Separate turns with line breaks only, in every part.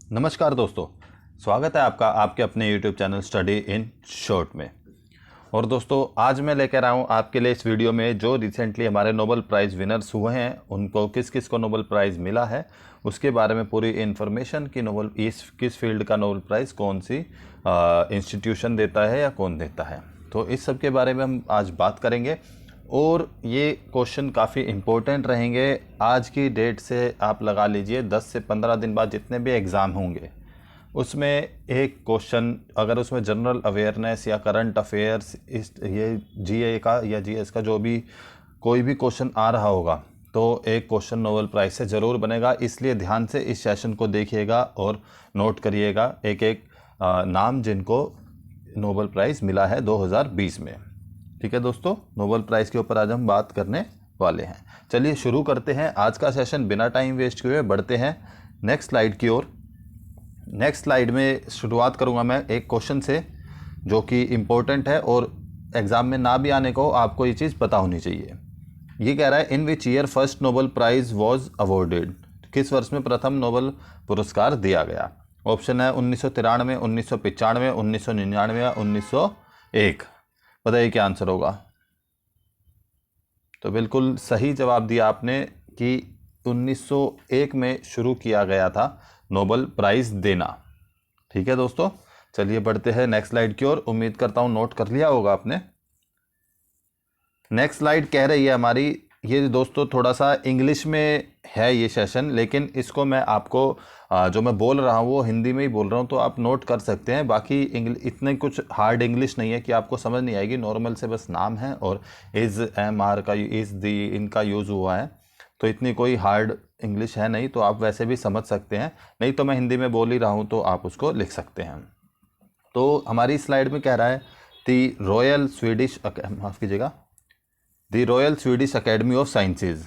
नमस्कार दोस्तों, स्वागत है आपका आपके अपने YouTube channel study in short में। और दोस्तों, आज मैं लेकर आया हूँ आपके लिए इस वीडियो में जो रिसेंटली हमारे नोबेल प्राइज़ विनर्स हुए हैं, उनको किस किस को नोबेल प्राइज़ मिला है उसके बारे में पूरी इन्फॉर्मेशन कि नोबेल किस फील्ड का नोबेल प्राइज़ कौन सी इंस्टीट्यूशन देता है या कौन देता है, तो इस सब के बारे में हम आज बात करेंगे। और ये क्वेश्चन काफ़ी इम्पोर्टेंट रहेंगे। आज की डेट से आप लगा लीजिए 10 से 15 दिन बाद जितने भी एग्ज़ाम होंगे उसमें एक क्वेश्चन, अगर उसमें जनरल अवेयरनेस या करंट अफेयर्स ये जीए का या जीएस का जो भी कोई भी क्वेश्चन आ रहा होगा तो एक क्वेश्चन नोबेल प्राइज़ से ज़रूर बनेगा। इसलिए ध्यान से इस सेशन को देखिएगा और नोट करिएगा एक एक नाम जिनको नोबेल प्राइज़ मिला है 2020 में। ठीक है दोस्तों, नोबेल प्राइज़ के ऊपर आज हम बात करने वाले हैं। चलिए शुरू करते हैं आज का सेशन। बिना टाइम वेस्ट किए बढ़ते हैं नेक्स्ट स्लाइड की ओर। नेक्स्ट स्लाइड में शुरुआत करूंगा मैं एक क्वेश्चन से जो कि इम्पोर्टेंट है और एग्ज़ाम में ना भी आने को आपको ये चीज़ पता होनी चाहिए। ये कह रहा है, in which year first Nobel prize was awarded. किस वर्ष में प्रथम नोबेल पुरस्कार दिया गया। ऑप्शन है 1993, 1995, 1999 या 1901। बताइए क्या आंसर होगा। तो बिल्कुल सही जवाब दिया आपने कि 1901 में शुरू किया गया था नोबेल प्राइज़ देना। ठीक है दोस्तों, चलिए बढ़ते हैं नेक्स्ट स्लाइड की ओर। उम्मीद करता हूँ नोट कर लिया होगा आपने। नेक्स्ट स्लाइड कह रही है हमारी, ये दोस्तों थोड़ा सा इंग्लिश में है ये सेशन, लेकिन इसको मैं आपको जो मैं बोल रहा हूँ वो हिंदी में ही बोल रहा हूँ, तो आप नोट कर सकते हैं। बाकी इतने कुछ हार्ड इंग्लिश नहीं है कि आपको समझ नहीं आएगी। नॉर्मल से बस नाम है और इज़ एम आर का इज़ दी इनका यूज़ हुआ है, तो इतनी कोई हार्ड इंग्लिश है नहीं, तो आप वैसे भी समझ सकते हैं। नहीं तो मैं हिंदी में बोल ही रहा हूँ तो आप उसको लिख सकते हैं। तो हमारी स्लाइड में कह रहा है दी रॉयल स्वीडिश माफ़ कीजिएगा the royal Swedish academy of sciences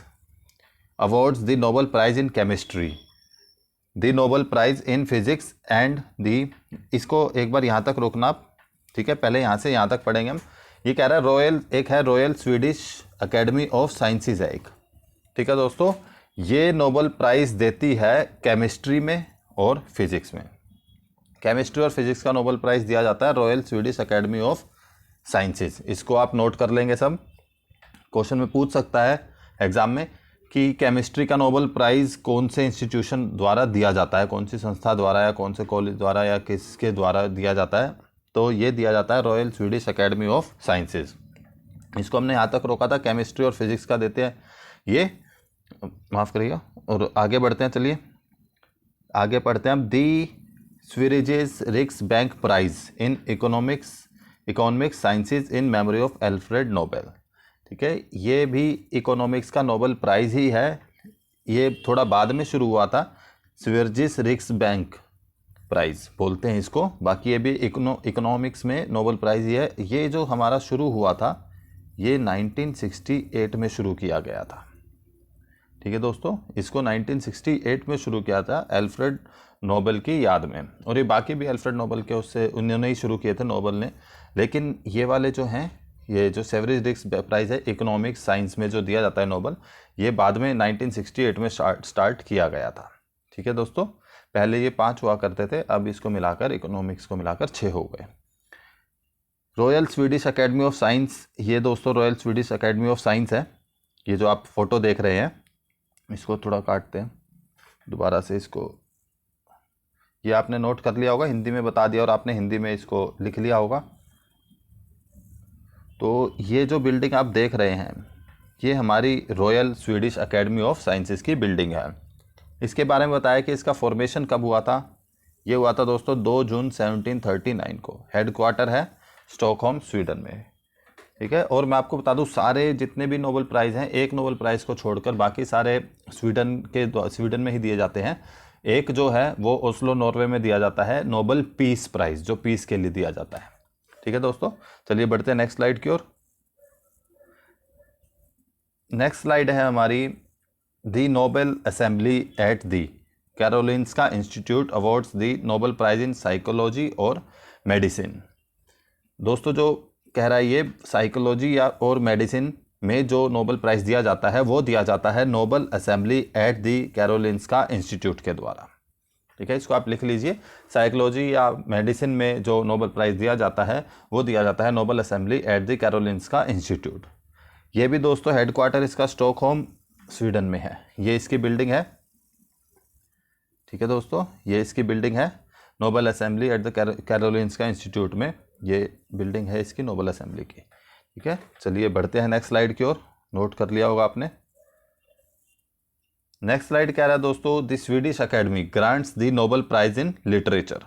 awards the Nobel prize in chemistry, the Nobel prize in physics and the. इसको एक बार यहाँ तक रोकना आप, ठीक है, पहले यहाँ से यहाँ तक पढ़ेंगे हम। ये कह रहा है रॉयल, एक है royal Swedish academy of sciences है एक। ठीक है दोस्तों, ये नोबेल प्राइज़ देती है केमिस्ट्री में और फिजिक्स में। केमिस्ट्री और फिजिक्स का नोबेल प्राइज़ दिया जाता है royal Swedish academy of sciences. इसको आप नोट कर लेंगे सब। क्वेश्चन में पूछ सकता है एग्जाम में कि केमिस्ट्री का नोबेल प्राइज़ कौन से इंस्टीट्यूशन द्वारा दिया जाता है, कौन सी संस्था द्वारा या कौन से कॉलेज द्वारा या किसके द्वारा दिया जाता है। तो ये दिया जाता है royal Swedish academy of sciences. इसको हमने यहाँ तक रोका था, केमिस्ट्री और फिजिक्स का देते हैं ये, माफ़ करिएगा। और आगे बढ़ते हैं, चलिए आगे पढ़ते हैं हम। दी स्विरिजेस रिक्स bank price in economics sciences in memory of Alfred Nobel. ठीक है, ये भी इकोनॉमिक्स का नोबेल प्राइज़ ही है। ये थोड़ा बाद में शुरू हुआ था, स्विरिजेस रिक्स बैंक प्राइज़ बोलते हैं इसको। बाकी ये भी इकोनॉमिक्स में नोबेल प्राइज़ ही है। ये जो हमारा शुरू हुआ था ये 1968 में शुरू किया गया था। ठीक है दोस्तों, इसको 1968 में शुरू किया था एल्फ्रेड नोबेल की याद में। और ये बाकी भी एल्फ्रेड नोबेल के उससे उन्होंने ही शुरू किए थे नोबेल ने, लेकिन ये वाले जो हैं, ये जो सेवरेज रिक्स प्राइज़ है इकोनॉमिक्स साइंस में जो दिया जाता है नोबेल, ये बाद में 1968 में स्टार्ट किया गया था। ठीक है दोस्तों, पहले ये 5 हुआ करते थे, अब इसको मिलाकर इकोनॉमिक्स को मिलाकर 6 हो गए। Royal Swedish academy of science, ये दोस्तों royal Swedish academy of science है। ये जो आप फोटो देख रहे हैं, इसको थोड़ा काटते हैं दोबारा से। इसको ये आपने नोट कर लिया होगा, हिंदी में बता दिया और आपने हिंदी में इसको लिख लिया होगा। तो ये जो बिल्डिंग आप देख रहे हैं ये हमारी royal Swedish academy of sciences की बिल्डिंग है। इसके बारे में बताया कि इसका फॉर्मेशन कब हुआ था। ये हुआ था दोस्तों 2 जून 1739 को। हेडक्वार्टर है स्टॉकहोम स्वीडन में। ठीक है, और मैं आपको बता दूं सारे जितने भी नोबेल प्राइज़ हैं, एक नोबेल प्राइज़ को छोड़कर बाकी सारे स्वीडन में ही दिए जाते हैं। एक जो है वो ओस्लो नॉर्वे में दिया जाता है, नोबेल पीस प्राइज़, जो पीस के लिए दिया जाता है। ठीक है दोस्तों, चलिए बढ़ते हैं नेक्स्ट स्लाइड की ओर। नेक्स्ट स्लाइड है हमारी, the Nobel assembly at the Karolinska institute awards the Nobel prize in psychology और मेडिसिन। दोस्तों जो कह रहा है ये साइकोलॉजी या और मेडिसिन में जो नोबेल प्राइज़ दिया जाता है वो दिया जाता है Nobel assembly at the Karolinska institute के द्वारा। ठीक है, इसको आप लिख लीजिए। साइकोलॉजी या मेडिसिन में जो नोबेल प्राइज़ दिया जाता है वो दिया जाता है Nobel assembly at the Karolinska institute. ये भी दोस्तों हेडक्वार्टर इसका स्टॉकहोम स्वीडन में है। ये इसकी बिल्डिंग है। ठीक है दोस्तों, ये इसकी बिल्डिंग है Nobel assembly at the Karolinska institute में। ये बिल्डिंग है इसकी नोबेल असेंबली की। ठीक है, चलिए बढ़ते हैं नेक्स्ट स्लाइड की ओर। नोट कर लिया होगा आपने। नेक्स्ट स्लाइड कह रहा है दोस्तों, the Swedish Academy grants the Nobel Prize in literature.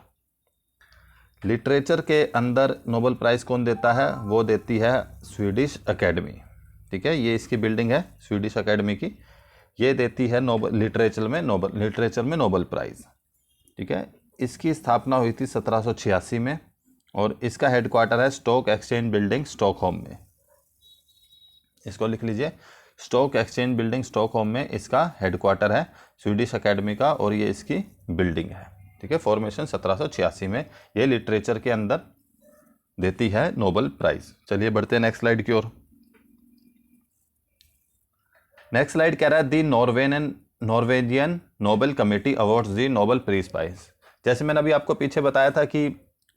Literature के अंदर नोबेल प्राइज कौन देता है? वो देती है स्वीडिश अकेडमी। ठीक है, ये इसकी बिल्डिंग है स्वीडिश अकेडमी की। ये देती है नोबेल लिटरेचर में नोबेल प्राइज। ठीक है, इसकी स्थापना हुई थी 1786 में और इसका हेडक्वार्टर है स्टॉक एक्सचेंज बिल्डिंग स्टॉकहोम में। इसको लिख लीजिए, स्टॉक एक्सचेंज बिल्डिंग स्टॉकहोम में इसका हेडक्वार्टर है स्वीडिश अकेडमी का और ये इसकी बिल्डिंग है। ठीक है, फॉर्मेशन 1786 में। ये लिटरेचर के अंदर देती है नोबेल प्राइज। चलिए बढ़ते हैं नेक्स्ट स्लाइड की ओर। नेक्स्ट स्लाइड कह रहा है दी Norwegian Nobel committee awards the Nobel peace prize. जैसे मैंने अभी आपको पीछे बताया था कि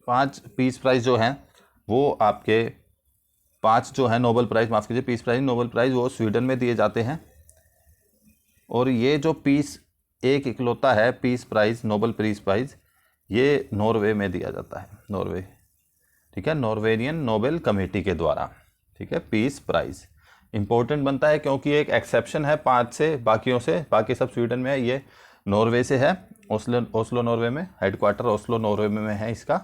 5 पीस प्राइज जो हैं वो आपके 5 जो है नोबेल प्राइज, माफ़ कीजिए पीस प्राइज, नोबेल प्राइज वो स्वीडन में दिए जाते हैं। और ये जो पीस एक इकलौता है peace prize, Nobel peace prize, ये नॉर्वे में दिया जाता है, नॉर्वे। ठीक है, नॉर्वेजियन नोबेल कमेटी के द्वारा। ठीक है, पीस प्राइज इंपॉर्टेंट बनता है क्योंकि एक एक्सेप्शन है 5 से, बाकियों से, बाकी सब स्वीडन में है, ये नॉर्वे से है, ओस्लो नॉर्वे में, हेडक्वार्टर ओस्लो नॉर्वे में है इसका।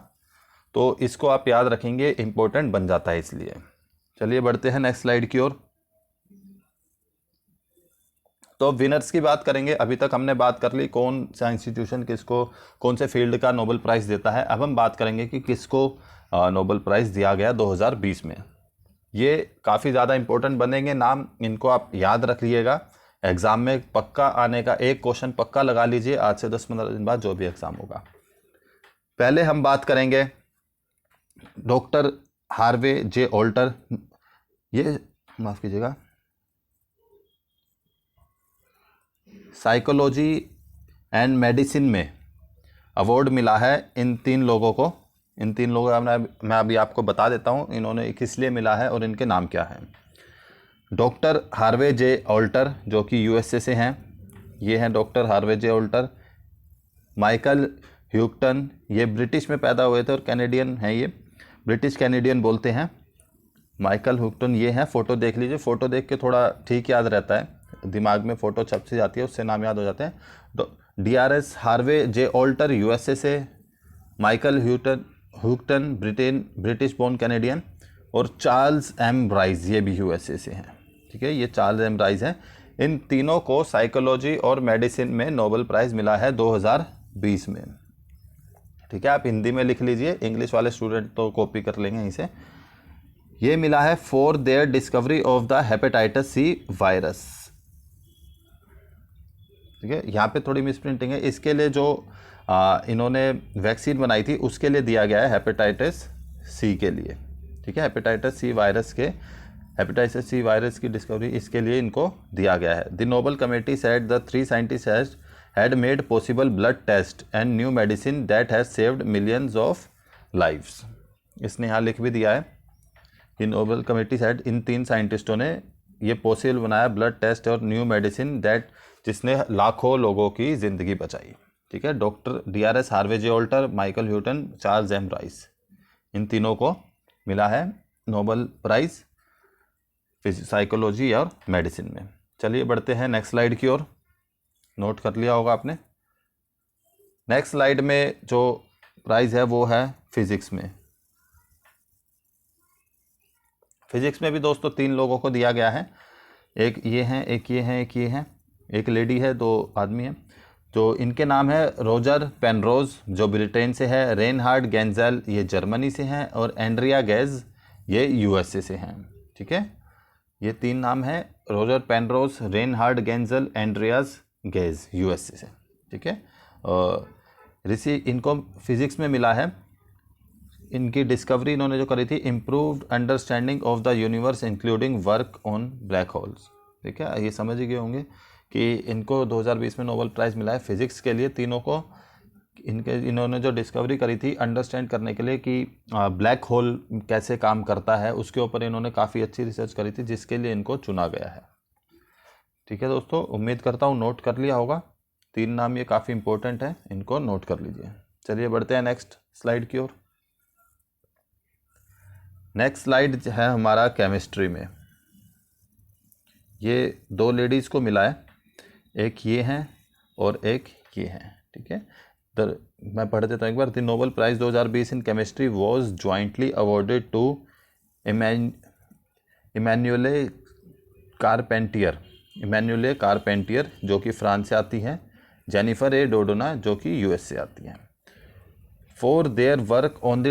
तो इसको आप याद रखेंगे, इंपॉर्टेंट बन जाता है इसलिए। चलिए बढ़ते हैं नेक्स्ट स्लाइड की ओर। तो विनर्स की बात करेंगे। अभी तक हमने बात कर ली कौन सा इंस्टीट्यूशन किसको कौन से फील्ड का नोबेल प्राइज़ देता है। अब हम बात करेंगे कि किसको नोबेल प्राइज़ दिया गया 2020 में। ये काफ़ी ज़्यादा इंपॉर्टेंट बनेंगे नाम, इनको आप याद रख लीजिएगा। एग्ज़ाम में पक्का आने का एक क्वेश्चन पक्का लगा लीजिए आज से 10-15 दिन बाद जो भी एग्ज़ाम होगा। पहले हम बात करेंगे डॉक्टर हार्वे जे ऑल्टर। ये माफ़ कीजिएगा, साइकोलॉजी एंड मेडिसिन में अवार्ड मिला है इन 3 लोगों को। इन 3 लोगों का मैं अभी आपको बता देता हूँ इन्होंने किस लिए मिला है और इनके नाम क्या हैं। डॉक्टर हार्वे जे ऑल्टर जो कि यूएसए से हैं, ये हैं डॉक्टर हार्वे जे ऑल्टर। माइकल ह्यूगटन, ये ब्रिटिश में पैदा हुए थे और कैनेडियन हैं, ये ब्रिटिश कैनेडियन बोलते हैं। माइकल ह्यूगटन ये हैं, फ़ोटो देख लीजिए, फ़ोटो देख के थोड़ा ठीक याद रहता है, दिमाग में फ़ोटो छप सी जाती है, उससे नाम याद हो जाते हैं। DRS हार्वे जे ऑल्टर यूएसए से, माइकल ह्यूगटन ब्रिटिश बोर्न कैनेडियन, और चार्ल्स एम राइज ये भी यूएसए से हैं। ठीक है, ये चार्ल्स एम राइज हैं। इन तीनों को साइकोलॉजी और मेडिसिन में नोबेल प्राइज़ मिला है 2020 में। ठीक है, आप हिंदी में लिख लीजिए, इंग्लिश वाले स्टूडेंट तो कॉपी कर लेंगे यहीं से। ये मिला है for their discovery of the hepatitis C virus. ठीक है, यहाँ पे थोड़ी मिसप्रिंटिंग है, इसके लिए जो इन्होंने वैक्सीन बनाई थी उसके लिए दिया गया है, हेपेटाइटिस सी के लिए। ठीक है, हेपेटाइटिस सी वायरस की डिस्कवरी इसके लिए इनको दिया गया है। The Nobel committee said the 3 scientist had made possible blood test and new medicine that has saved millions of lives. इसने यहाँ लिख भी दिया है कि नोबेल कमेटी सेड इन 3 साइंटिस्टों ने ये पॉसिबल बनाया ब्लड टेस्ट और न्यू मेडिसिन दैट, जिसने लाखों लोगों की ज़िंदगी बचाई। ठीक है, डॉक्टर DRS हार्वे जे Alter, Michael Houghton, Charles M Rice, इन तीनों को मिला है नोबेल प्राइज़ साइकोलॉजी और मेडिसिन में। चलिए बढ़ते हैं नेक्स्ट स्लाइड की ओर। नोट कर लिया होगा आपने। नेक्स्ट स्लाइड में जो प्राइज़ है वो है फिज़िक्स में। फिज़िक्स में भी दोस्तों 3 लोगों को दिया गया है, एक ये हैं, एक ये हैं, एक ये हैं, एक लेडी है, 2 आदमी हैं। जो इनके नाम है रोजर पेनरोज जो ब्रिटेन से है, रेनहार्ड गेंजेल ये जर्मनी से हैं, और एंड्रिया गेज ये यूएसए से हैं। ठीक है, ये 3 नाम हैं, Roger Penrose, Reinhard गेंजेल, Andreas gauge USA से। ठीक है, ऋषि इनको फिज़िक्स में मिला है। इनकी डिस्कवरी इन्होंने जो करी थी, improved understanding of the universe including work on black holes. ठीक है, ये समझ गए होंगे कि इनको 2020 में नोबेल प्राइज़ मिला है फिज़िक्स के लिए, तीनों को। इन्होंने जो डिस्कवरी करी थी अंडरस्टैंड करने के लिए कि ब्लैक होल कैसे काम करता है, उसके ऊपर इन्होंने काफ़ी अच्छी रिसर्च करी थी, जिसके लिए इनको चुना गया है। ठीक है दोस्तों, उम्मीद करता हूँ नोट कर लिया होगा। 3 नाम ये काफ़ी इंपॉर्टेंट है, इनको नोट कर लीजिए। चलिए बढ़ते हैं नेक्स्ट स्लाइड की ओर। नेक्स्ट स्लाइड है हमारा केमिस्ट्री में। ये 2 लेडीज़ को मिला है, एक ये हैं और एक ये हैं। ठीक है, मैं पढ़ देता हूँ एक बार। The Nobel prize 2020 in chemistry was jointly awarded to Emmanuelle Charpentier जो कि फ्रांस से आती हैं, जेनिफर ए डोडोना जो कि यूएस से आती हैं, for their work on the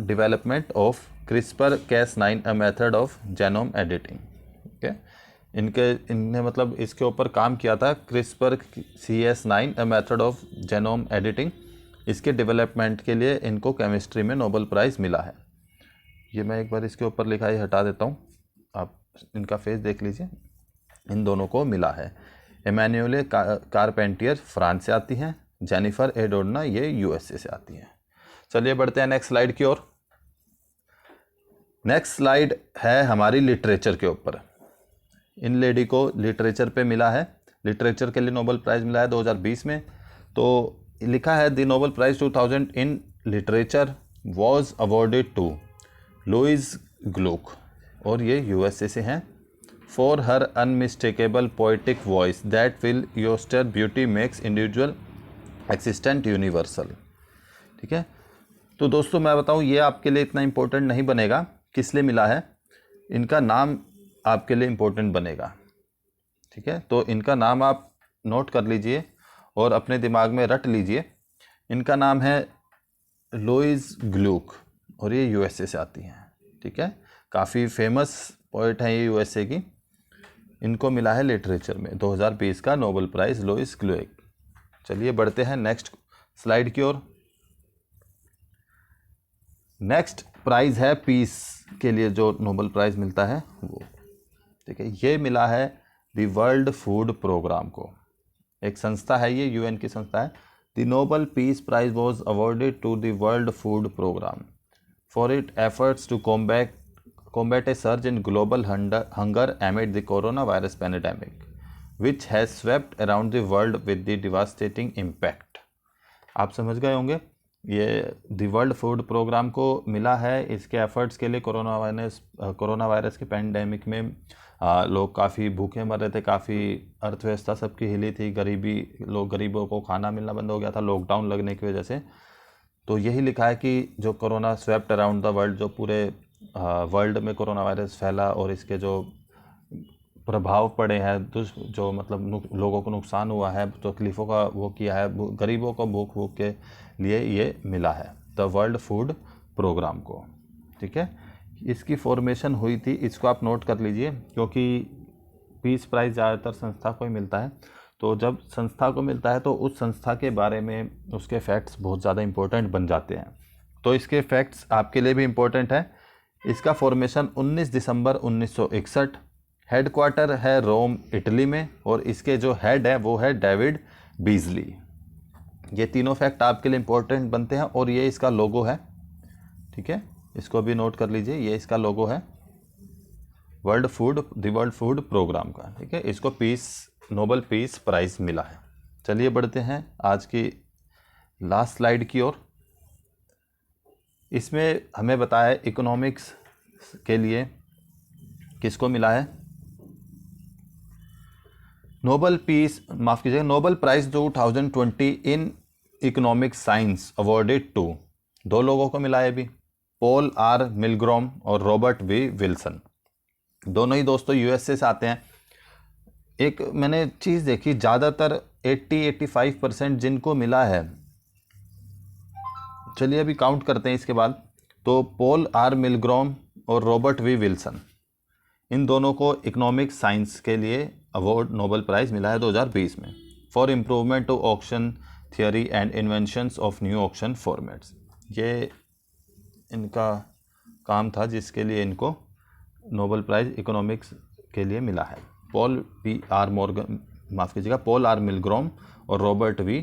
development of CRISPR-Cas9 a method of genome editing. ठीक है, इनने मतलब इसके ऊपर काम किया था, CRISPR-Cas9 a method of genome editing. इसके डेवलपमेंट के लिए इनको केमिस्ट्री में नोबेल प्राइज़ मिला है। ये मैं एक बार इसके ऊपर लिखाई हटा देता हूँ, आप इनका फेस देख लीजिए। इन दोनों को मिला है। इमैनुएले कारपेंटियर फ्रांस से आती हैं, जेनिफर ए डोडना ये यूएसए से आती हैं। चलिए बढ़ते हैं नेक्स्ट स्लाइड की ओर। नेक्स्ट स्लाइड है हमारी लिटरेचर के ऊपर। इन लेडी को लिटरेचर पे मिला है, लिटरेचर के लिए नोबेल प्राइज़ मिला है 2020 में। तो लिखा है the Nobel prize 2000 in literature was awarded to Louise Glück, और ये यूएसए से हैं, for her unmistakable poetic voice that will austere beauty makes individual existent universal. ठीक है, तो दोस्तों मैं बताऊं, ये आपके लिए इतना इम्पोर्टेंट नहीं बनेगा किस लिए मिला है, इनका नाम आपके लिए इम्पोर्टेंट बनेगा। ठीक है, तो इनका नाम आप नोट कर लीजिए और अपने दिमाग में रट लीजिए। इनका नाम है लुइस ग्लूक और ये यूएसए से आती हैं। ठीक है, काफ़ी फेमस पोइट हैं ये यूएसए की। इनको मिला है लिटरेचर में 2020 का नोबेल प्राइज़ लुइस ग्लूक। चलिए बढ़ते हैं नेक्स्ट स्लाइड की ओर। नेक्स्ट प्राइज़ है पीस के लिए जो नोबेल प्राइज़ मिलता है वो। ठीक है, ये मिला है द वर्ल्ड फूड प्रोग्राम को। एक संस्था है, ये यूएन की संस्था है। The Nobel peace prize was awarded to the world food programme for it efforts to combat a surge in global hunger amid the coronavirus pandemic, which has swept around the world with the devastating impact। आप समझ गए होंगे, ये the world food programme को मिला है इसके efforts के लिए। कोरोना वायरस के पैंडेमिक में लोग काफ़ी भूखे मर रहे थे, काफ़ी अर्थव्यवस्था सबकी हिली थी, गरीबों को खाना मिलना बंद हो गया था लॉकडाउन लगने की वजह से। तो यही लिखा है कि जो corona swept around the world, जो पूरे वर्ल्ड में कोरोना वायरस फैला और इसके जो प्रभाव पड़े हैं, जो मतलब लोगों को नुकसान हुआ है, तकलीफ़ों का वो किया है, गरीबों को भूख के लिए ये मिला है द वर्ल्ड फूड प्रोग्राम को। ठीक है, इसकी फॉर्मेशन हुई थी, इसको आप नोट कर लीजिए, क्योंकि पीस प्राइज़ ज़्यादातर संस्था को ही मिलता है। तो जब संस्था को मिलता है तो उस संस्था के बारे में उसके फैक्ट्स बहुत ज़्यादा इम्पोर्टेंट बन जाते हैं। तो इसके फैक्ट्स आपके लिए भी इम्पोर्टेंट है। इसका फॉर्मेशन 19 दिसंबर 1961, हेडक्वार्टर है रोम इटली में, और इसके जो हेड है वो है डेविड बीजली। ये तीनों फैक्ट आपके लिए इम्पोर्टेंट बनते हैं, और ये इसका लोगो है। ठीक है, इसको भी नोट कर लीजिए, ये इसका लोगो है द वर्ल्ड फूड प्रोग्राम का। ठीक है, इसको नोबेल पीस प्राइज़ मिला है। चलिए बढ़ते हैं आज की लास्ट स्लाइड की ओर। इसमें हमें बताया इकोनॉमिक्स के लिए किसको मिला है Nobel prize 2020 in economics science awarded to, 2 लोगों को मिला है अभी, पॉल आर मिलग्रॉम और रॉबर्ट वी विल्सन। दोनों ही दोस्तों यूएसए से आते हैं। एक मैंने चीज़ देखी, ज़्यादातर 80-85% जिनको मिला है, चलिए अभी काउंट करते हैं इसके बाद। तो पॉल आर मिलग्रॉम और रॉबर्ट वी विल्सन, इन दोनों को इकोनॉमिक्स साइंस के लिए अवार्ड नोबेल प्राइज़ मिला है 2020 में, for improvement to auction theory and inventions of new auction formats. ये इनका काम था जिसके लिए इनको नोबेल प्राइज़ इकोनॉमिक्स के लिए मिला है। पॉल आर मिलग्रॉम और Robert V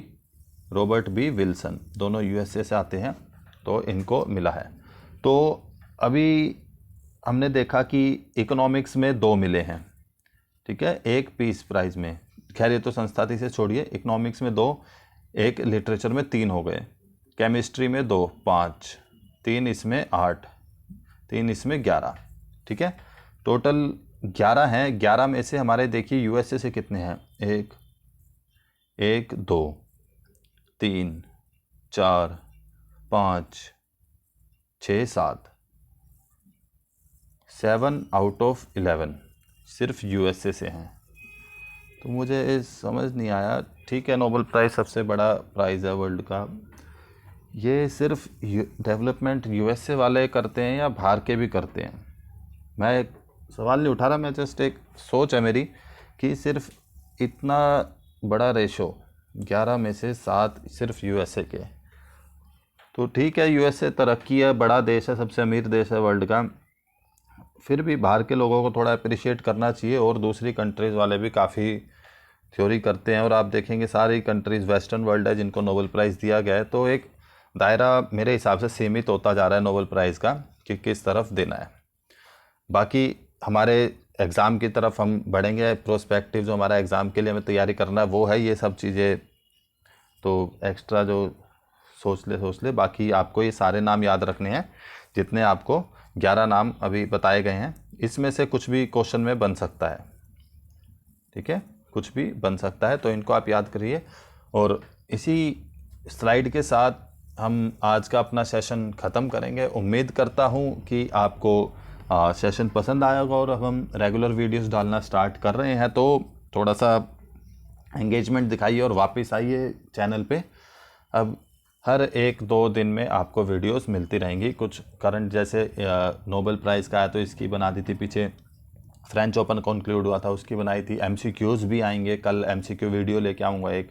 Robert B Wilson, दोनों यूएसए से आते हैं, तो इनको मिला है। तो अभी हमने देखा कि इकोनॉमिक्स में 2 मिले हैं, ठीक है, एक पीस प्राइज़ में। खैर ये तो संस्था थी, से छोड़िए। इकोनॉमिक्स में 2, एक लिटरेचर में 3 हो गए, केमिस्ट्री में 2, 5, 3 इसमें 8, 3 इसमें 11, ठीक है, टोटल 11 हैं। 11 में से हमारे देखिए यूएसए से कितने हैं, 1 2 3 4 5 6 7 आउट ऑफ 11 सिर्फ यूएसए से हैं। तो मुझे समझ नहीं आया, ठीक है, नोबेल प्राइज़ सबसे बड़ा प्राइज़ है वर्ल्ड का, ये सिर्फ डेवलपमेंट यूएसए वाले करते हैं या बाहर के भी करते हैं? मैं एक सवाल नहीं उठा रहा, मैं जस्ट एक सोच है मेरी कि सिर्फ इतना बड़ा रेशो 11 में से 7 सिर्फ यूएसए के। तो ठीक है, यूएसए तरक्की है, बड़ा देश है, सबसे अमीर देश है वर्ल्ड का, फिर भी बाहर के लोगों को थोड़ा अप्रिशिएट करना चाहिए। और दूसरी कंट्रीज़ वाले भी काफ़ी थ्योरी करते हैं, और आप देखेंगे सारी कंट्रीज़ वेस्टर्न वर्ल्ड है जिनको नोबेल प्राइज़ दिया गया है। तो एक दायरा मेरे हिसाब से सीमित होता जा रहा है नोबेल प्राइज़ का कि किस तरफ देना है। बाकी हमारे एग्ज़ाम की तरफ हम बढ़ेंगे, प्रोस्पेक्टिव जो हमारा एग्ज़ाम के लिए हमें तैयारी करना है वो है, ये सब चीज़ें तो एक्स्ट्रा जो सोच ले। बाकी आपको ये सारे नाम याद रखने हैं, जितने आपको 11 नाम अभी बताए गए हैं, इसमें से कुछ भी क्वेश्चन में बन सकता है, ठीक है, कुछ भी बन सकता है, तो इनको आप याद करिए। और इसी स्लाइड के साथ हम आज का अपना सेशन ख़त्म करेंगे। उम्मीद करता हूँ कि आपको सेशन पसंद आया होगा, और अब हम रेगुलर वीडियोस डालना स्टार्ट कर रहे हैं, तो थोड़ा सा एंगेजमेंट दिखाइए और वापस आइए चैनल पे। अब हर 1-2 दिन में आपको वीडियोस मिलती रहेंगी। कुछ करंट जैसे नोबेल प्राइज़ का है तो इसकी बना दी थी, पीछे फ्रेंच ओपन कंक्लूड हुआ था उसकी बनाई थी, एमसीक्यूज़ भी आएंगे, कल एमसीक्यू वीडियो लेके आऊँगा एक।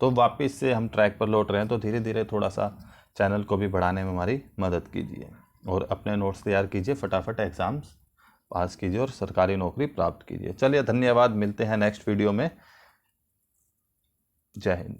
तो वापस से हम ट्रैक पर लौट रहे हैं, तो धीरे धीरे थोड़ा सा चैनल को भी बढ़ाने में हमारी मदद कीजिए, और अपने नोट्स तैयार कीजिए, फटाफट एग्ज़ाम्स पास कीजिए और सरकारी नौकरी प्राप्त कीजिए। चलिए, धन्यवाद, मिलते हैं नेक्स्ट वीडियो में। जय हिंद।